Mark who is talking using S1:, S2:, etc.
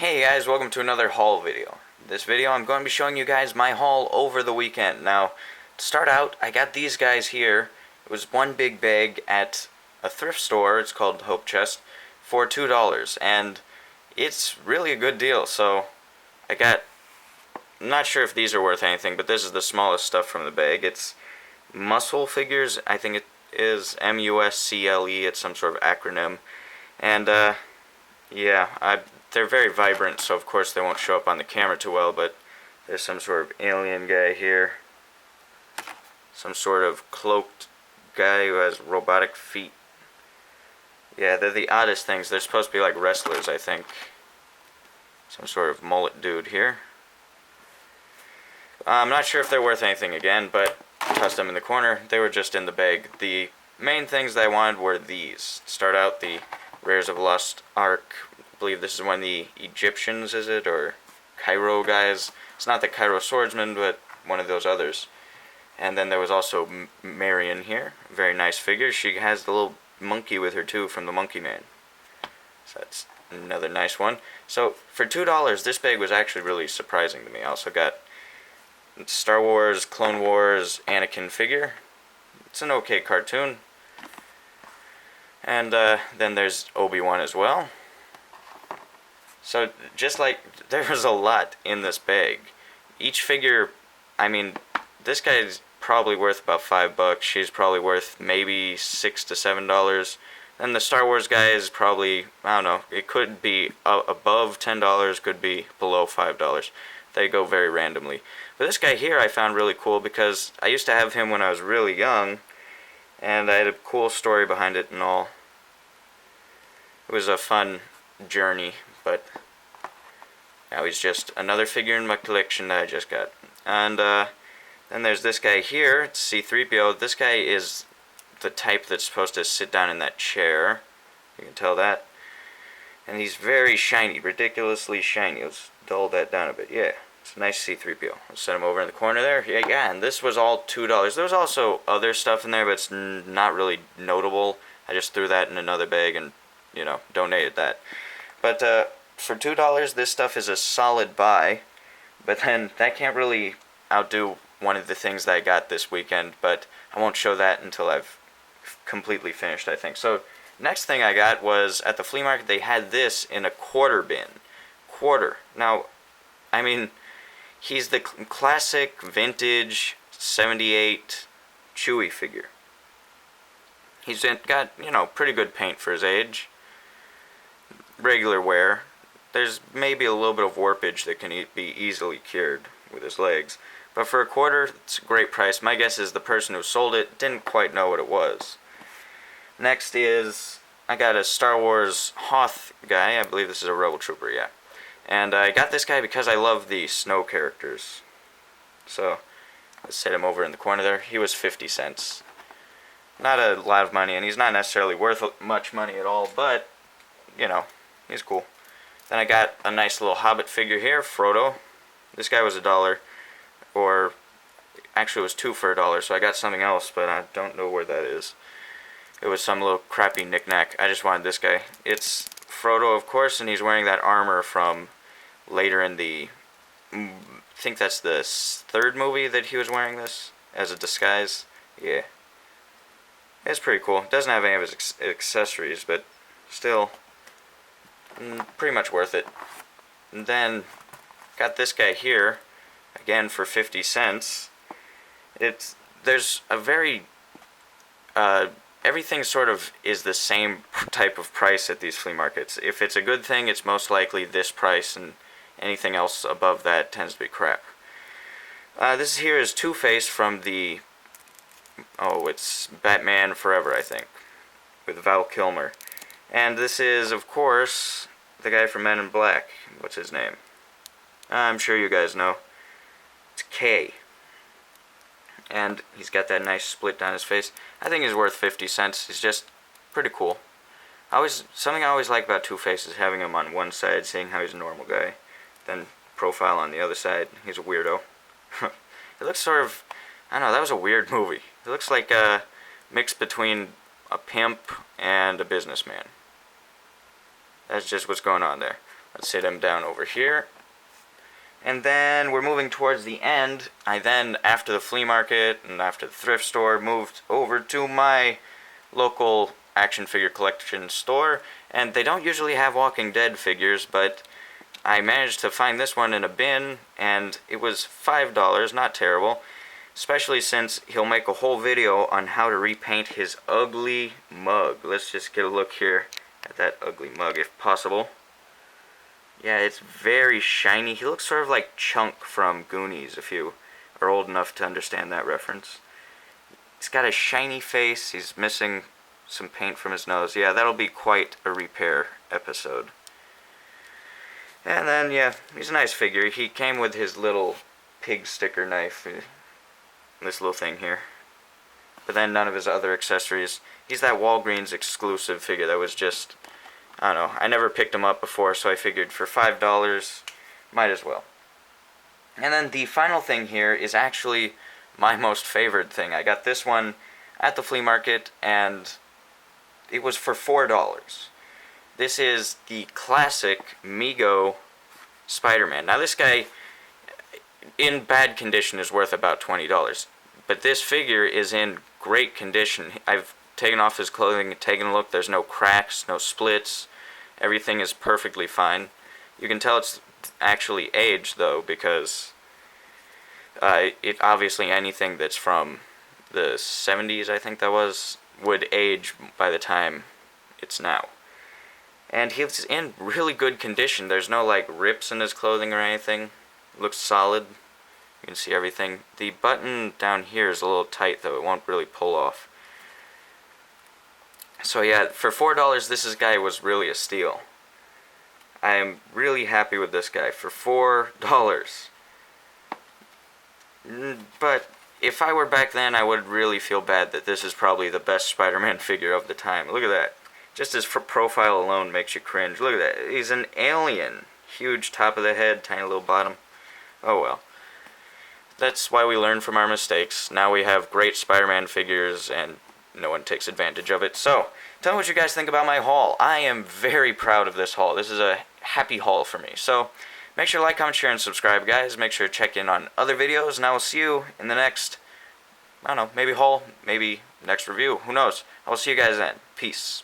S1: Hey guys, welcome to another haul video. This video I'm going to be showing you guys my haul over the weekend. Now, to start out, I got these guys here. It was one big bag at a thrift store, it's called Hope Chest, for $2. And it's really a good deal, so I got, I'm not sure if these are worth anything, but this is the smallest stuff from the bag. It's muscle figures, I think it is M.U.S.C.L.E, it's some sort of acronym. And, they're very vibrant, so of course they won't show up on the camera too well, but there's some sort of alien guy here. Some sort of cloaked guy who has robotic feet. Yeah, they're the oddest things. They're supposed to be like wrestlers, I think. Some sort of mullet dude here. I'm not sure if they're worth anything again, but I tossed them in the corner. They were just in the bag. The main things that I wanted were these. Start out the Rares of Lost Ark. I believe this is one of the Egyptians, is it? Or Cairo guys. It's not the Cairo swordsman, but one of those others. And then there was also Marion here. Very nice figure. She has the little monkey with her too from the Monkey Man. So that's another nice one. So for $2, this bag was actually really surprising to me. I also got Star Wars, Clone Wars, Anakin figure. It's an okay cartoon. And then there's Obi-Wan as well. So just like, there was a lot in this bag. Each figure, I mean, this guy's probably worth about $5. She's probably worth maybe $6 to $7. And the Star Wars guy is probably, I don't know, it could be above $10, could be below $5. They go very randomly. But this guy here I found really cool because I used to have him when I was really young, and I had a cool story behind it and all. It was a fun journey, but now he's just another figure in my collection that I just got. And then there's this guy here, it's C-3PO. This guy is the type that's supposed to sit down in that chair. You can tell that. And he's very shiny, ridiculously shiny. Let's dull that down a bit. Yeah, it's a nice C-3PO. I'll set him over in the corner there. Yeah, and this was all $2. There was also other stuff in there, but it's not really notable. I just threw that in another bag and, you know, donated that. But for $2, this stuff is a solid buy. But then that can't really outdo one of the things that I got this weekend, but I won't show that until I've completely finished, I think. So next thing I got was at the flea market. They had this in a quarter bin. Quarter. Now, I mean, he's the classic vintage 78 Chewie figure. He's got, you know, pretty good paint for his age. Regular wear. There's maybe a little bit of warpage that can be easily cured with his legs. But for a quarter, it's a great price. My guess is the person who sold it didn't quite know what it was. Next is, I got a Star Wars Hoth guy. I believe this is a Rebel Trooper, yeah. And I got this guy because I love the snow characters. So, let's set him over in the corner there. He was 50 cents. Not a lot of money, and he's not necessarily worth much money at all, but, you know, he's cool. Then I got a nice little Hobbit figure here, Frodo. This guy was $1. Or actually it was $2 for $1, so I got something else, but I don't know where that is. It was some little crappy knickknack. I just wanted this guy. It's Frodo, of course, and he's wearing that armor from later in the, I think that's the third movie that he was wearing this as a disguise. Yeah, it's pretty cool. Doesn't have any of his accessories, but still pretty much worth it. And then got this guy here. Again for 50 cents. There's a very everything sort of is the same type of price at these flea markets. If it's a good thing, it's most likely this price, and anything else above that tends to be crap. This here is Two-Face from the, it's Batman Forever, I think, with Val Kilmer. And this is, of course, the guy from Men in Black. What's his name? I'm sure you guys know. K. And he's got that nice split down his face. I think he's worth 50 cents. He's just pretty cool. Something I always like about Two-Face is having him on one side, seeing how he's a normal guy, then profile on the other side. He's a weirdo. It looks sort of, I don't know, that was a weird movie. It looks like a mix between a pimp and a businessman. That's just what's going on there. sit him down over here. And then we're moving towards the end. I then, after the flea market and after the thrift store, moved over to my local action figure collection store. And they don't usually have Walking Dead figures, but I managed to find this one in a bin, and it was $5, not terrible. Especially since he'll make a whole video on how to repaint his ugly mug. Let's just get a look here at that ugly mug if possible. Yeah, it's very shiny. He looks sort of like Chunk from Goonies, if you are old enough to understand that reference. He's got a shiny face. He's missing some paint from his nose. Yeah, that'll be quite a repair episode. And then, yeah, he's a nice figure. He came with his little pig sticker knife. This little thing here. But then none of his other accessories. He's that Walgreens exclusive figure that was just, I don't know, I never picked him up before, so I figured for $5, might as well. And then the final thing here is actually my most favorite thing. I got this one at the flea market, and it was for $4. This is the classic Mego Spider-Man. Now this guy, in bad condition, is worth about $20. But this figure is in great condition. I've taken off his clothing, taken a look. There's no cracks, no splits. Everything is perfectly fine. You can tell it's actually aged, though, because it obviously anything that's from the 70s, I think that was, would age by the time it's now. And he's in really good condition. There's no, like, rips in his clothing or anything. Looks solid. You can see everything. The button down here is a little tight, though. It won't really pull off. So yeah, for $4, this guy was really a steal. I am really happy with this guy for $4. But if I were back then, I would really feel bad that this is probably the best Spider-Man figure of the time. Look at that. Just his profile alone makes you cringe. Look at that. He's an alien. Huge top of the head, tiny little bottom. Oh well. That's why we learn from our mistakes. Now we have great Spider-Man figures, and no one takes advantage of it. So, tell me what you guys think about my haul. I am very proud of this haul. This is a happy haul for me. So, make sure to like, comment, share, and subscribe, guys. Make sure to check in on other videos, and I will see you in the next, I don't know, maybe haul, maybe next review. Who knows? I will see you guys then. Peace.